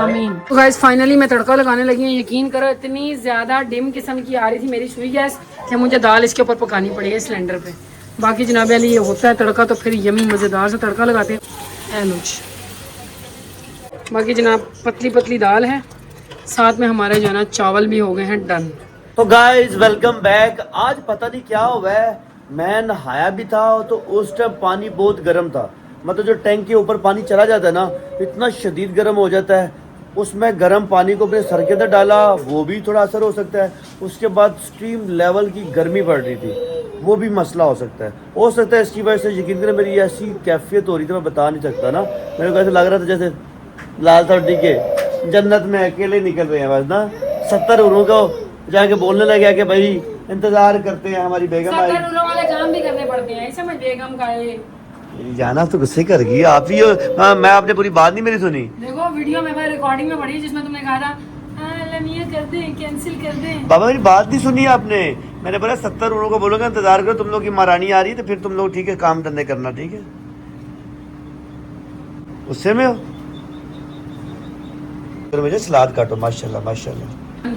आमीन। तो गाइस फाइनली मैं तड़का लगाने लगी हूँ। यकीन करो इतनी ज़्यादा डिम किस्म की आ रही थी मेरी सुई गैस कि मुझे दाल इसके ऊपर पकानी पड़ेगी सिलेंडर पर। बाकी जनाब अली ये होता है तड़का, तो फिर यमी मज़ेदार से तड़का लगाते हैं एनुज। बाकी जनाब पतली पतली दाल है, साथ में हमारे जो है ना चावल भी हो गए हैं डन।
तो गाइज वेलकम बैक। आज पता नहीं क्या हुआ है, मैं नहाया भी था तो उस टाइम पानी बहुत गर्म था, मतलब जो टैंक के ऊपर पानी चला जाता है ना, इतना शदीद गर्म हो जाता है। उसमें गर्म पानी को अपने सर के अंदर डाला, वो भी थोड़ा असर हो सकता है। उसके बाद स्टीम लेवल की गर्मी पड़ रही थी, वो भी मसला हो सकता है। इसकी वजह से यकीन करें मेरी ऐसी कैफियत हो रही थी, मैं बता नहीं सकता ना। मेरे को ऐसे लग रहा था जैसे लाल सब्जी के जन्नत में अकेले निकल रहे हैं बस ना। 70 उरों को जाके बोलने लगे कि भाई इंतजार करते हैं हमारी बेगम आई।
70 उरों वाले काम भी करने पड़ते हैं, ऐसे मैं बेगम का है।
जाना तो गुस्से कर गई आप ही हो। हाँ, मैं आपने पूरी बात नहीं मेरी सुनी।
देखो वीडियो में, मैं रिकॉर्डिंग में पड़ी जिसमें तुमने कहा था लमिया कर दे, कैंसिल कर दे।
बाबा मेरी बात नहीं सुनी आपने। मैंने बोला 70 उरों को बोलोगे इंतजार करो, तुम लोग की महारानी आ रही है तो फिर तुम लोग ठीक है काम धंधे करना, ठीक है। गुस्से में हो तो मुझे सलाद काटो। माशाल्लाह माशाल्लाह।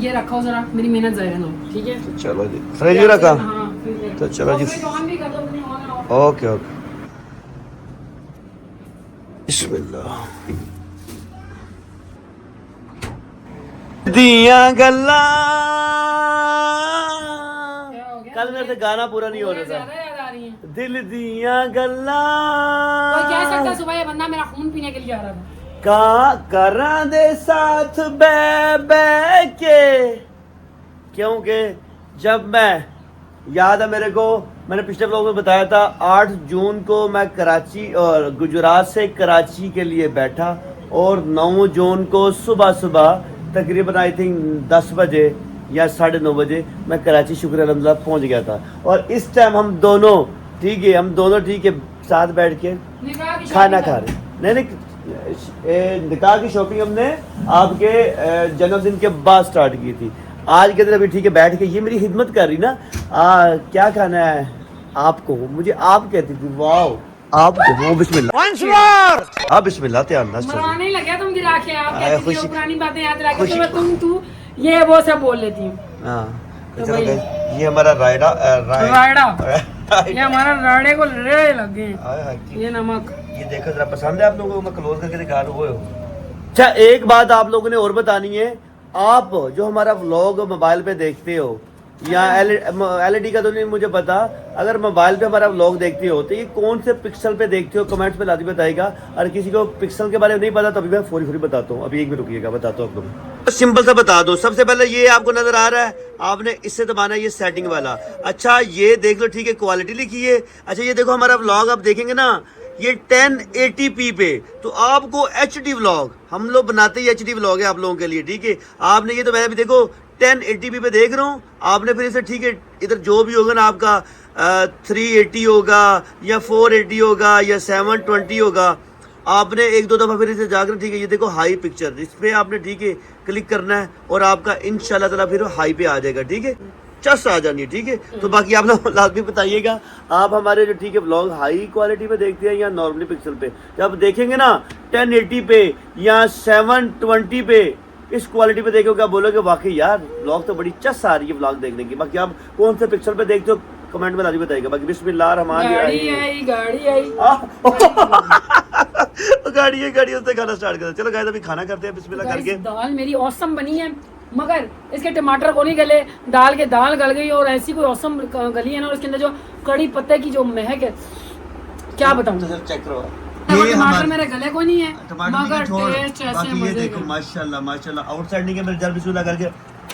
ये रखो जरा, मेरी मेहनत जाहिर ना हो, ठीक है।
चलो जी, फ्रिज में रखा।
हाँ, फ्रिज
तो चलो जी,
ऑन भी कर दो, अपनी ऑन और।
Okay okay. बिस्मिल्लाह। दिया गल्ला।
क्या हो गया?
कल मेरे से गाना पूरा नहीं हो रहा
ज्यादा
था।
याद आ रही है।
दिल दिया गल्ला।
कोई कह सकता है सुबह ये बंदा मेरा खून पीने के लिए आ रहा था।
का करा दे साथ बै के, क्योंकि जब मैं, याद है मेरे को, मैंने पिछले व्लॉग में बताया था 8 जून को मैं कराची और गुजरात से कराची के लिए बैठा और 9 जून को सुबह सुबह तकरीबन आई थिंक 10 बजे या 9:30 बजे मैं कराची शुक्र अल्हम्दुलिल्लाह पहुंच गया था। और इस टाइम हम दोनों ठीक है साथ बैठ के
निकाह की
खाना
शॉपिंग
खा रहे। नहीं निकाह की शॉपिंग हमने आपके जन्मदिन के बाद स्टार्ट की थी। आज के दिन अभी ठीक है बैठ के ये मेरी खिदमत कर रही ना। क्या खाना है आपको, मुझे आप कहती थी वाह आपको। बिस्मिल्लाह। हाँ बिस्मिल्लाह तैयार ना
मरवाने ही लगा तुम गिरा के। आप
आए,
कहती थी
खुशी-
वो पुरानी बातें याद रख के
खुशी-
तो मैं तू ये वो सब बोल लेती हूँ।
हाँ
तो
चलो
भाई-
guys, ये हमारा रायडा
ये हमारा राड़े को रेड़े लगे। ये नमक
ये देखो जरा पसंद है आप लोगों को, मैं क्लोज करके दिखा रहा हूँ। अच्छा एक बात आप लोगों ने और बतानी है, आप जो हमारा व्लॉग मोबाइल पे देखते हो या एलईडी का तो नहीं मुझे पता, अगर मोबाइल पे हमारा व्लॉग देखते हो तो ये कौन से पिक्सल पे देखते हो कमेंट्स में लादी बताएगा। और किसी को पिक्सल के बारे में नहीं पता तो अभी मैं फौरी बताता हूँ। अभी एक मिनट रुकिएगा, बताता हूँ आप लोग। सिंपल सा बता दो। सबसे पहले ये आपको नजर आ रहा है, आपने इससे दबाना है ये सेटिंग वाला। अच्छा ये देख लो, ठीक है क्वालिटी लिखी है। अच्छा ये देखो हमारा व्लॉग आप देखेंगे ना ये 1080p पे, तो आपको HD व्लॉग, हम लोग बनाते ही HD व्लॉग है आप लोगों के लिए, ठीक है। आपने ये तो मैं भी देखो 1080p पे देख रहा हूँ, आपने फिर इसे ठीक है इधर जो भी होगा ना आपका 380 होगा या 480 होगा या 720 होगा, आपने 1-2 दफ़ा फिर इसे जाकर ठीक है ये देखो हाई पिक्चर, इस पर आपने ठीक है क्लिक करना है और आपका इंशाल्लाह ताला फिर हाई पे आ जाएगा, ठीक है, चस आ जानी है, ठीक है। तो बाकी आप लोग लाजमी बताइएगा आप हमारे जो ठीक है व्लॉग हाई क्वालिटी पे देखते हैं या नॉर्मली पिक्सल पे। जब देखेंगे ना 1080 पे या 720 पे इस क्वालिटी पे देखोगे आप बोलोगे वाकई यार व्लॉग तो बड़ी चस आ रही है व्लॉग देखने की। बाकी आप कौन से पिक्सल पे देखते हो कमेंट में लाजमी बताइएगा। बाकी बिस्मिल्लाह रहमान
गाड़ी आई
गाड़ी उससे खाना स्टार्ट करते। चलो गाइस अभी खाना करते हैं बिस्मिल्लाह
Guys,
करके।
दाल मेरी औसम बनी है मगर इसके टमाटर को नहीं गले, दाल गल गई और ऐसी कोई औसम गली है ना, और इसके अंदर जो कड़ी पत्ते की जो महक है क्या बताऊं।
चेक करो
टमाटर मेरे गले को नहीं है मगर टेस्ट ऐसे
बाकी ये
मजे
देखो
के।
माशाल्लाह माशाल्लाह आउटसाइड नहीं के मेरे जल बिस्मिल्लाह करके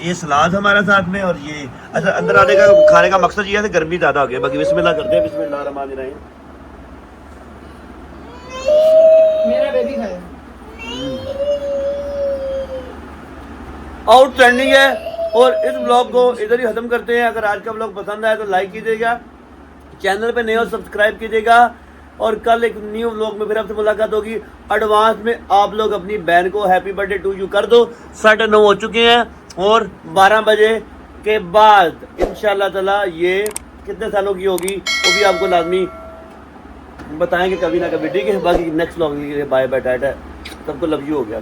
ये सलाद हमारा साथ में और ये अच्छा अंदर आने का खाने का मकसद ये है कि गर्मी ज्यादा हो गई। बाकी बिस्मिल्लाह करते हैं बिस्मिल्लाह रहमान रहीम।
मेरा बेबी खाया
आउटस्टैंडिंग है। और इस ब्लॉग को इधर ही खत्म करते हैं। अगर आज का ब्लॉग पसंद आया तो लाइक कीजिएगा, चैनल पे नए हो सब्सक्राइब कीजिएगा और कल एक न्यू व्लॉग में फिर आपसे मुलाकात होगी। एडवांस में आप लोग अपनी बहन को हैप्पी बर्थडे टू यू कर दो। 9:30 हो चुके हैं और 12 बजे के बाद इंशाल्लाह ताला ये कितने सालों की होगी वो भी आपको लाजमी बताएंगे कभी ना कभी, ठीक है। बाकी नेक्स्ट व्लॉग के लिए बाय बाय टाटा, सबको लव यू हो गया।